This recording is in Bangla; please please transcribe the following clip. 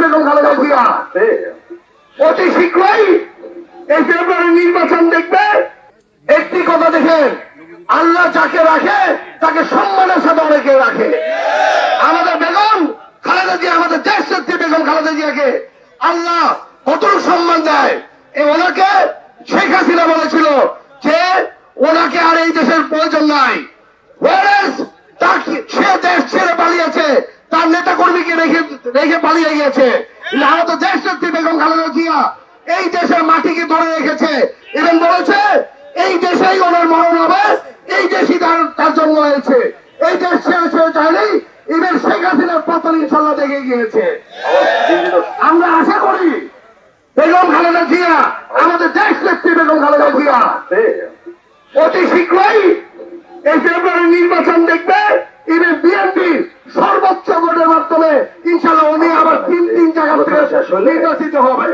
বেগম খালেদা জিয়া অতি শীঘ্রই এই ফেব্রুয়ারি নির্বাচন দেখবে। একটি কথা দেখেন, আল্লাহ যাকে রাখে তাকে সম্মানের সাথে অনেকে রাখে। আমাদের বেগম খালেদা জিয়া, আমাদের দেশ নেত্রী বেগম খালেদা জিয়াকে আল্লাহ কতটুকু সম্মান দেয়। ওনাকে শেখ হাসিনা বলেছিল যে ওনাকে আর এই দেশের প্রয়োজন নাই, সে দেশ ছেড়ে পালিয়েছে, তার নেতা কর্মীকে রেখে পালিয়ে গিয়েছে। আমাদের দেশ নেত্রী বেগম খালেদা জিয়া এই দেশের মাটিকে ধরে রেখেছে এবং বলেছে এই দেশেই ওনার মরণ হবে, এই দেশই তার জন্ম হয়েছে। এই দেশ ছেড়ে চাইলেই এবার শেখ হাসিনার পতন ইনশাল্লাহ দেখে গিয়েছে। আমরা আশা করি বেগম খালেদা জিয়া, আমাদের দেশ নেত্রী বেগম খালেদা জিয়া অতি শীঘ্রই এই ফেব্রুয়ারি নির্বাচন দেখবে। এবার বিএনপি সর্বোচ্চ ভোটের মাধ্যমে ইনশাল্লাহ উনি আবার তিন জায়গা থেকে নির্বাচিত হবে।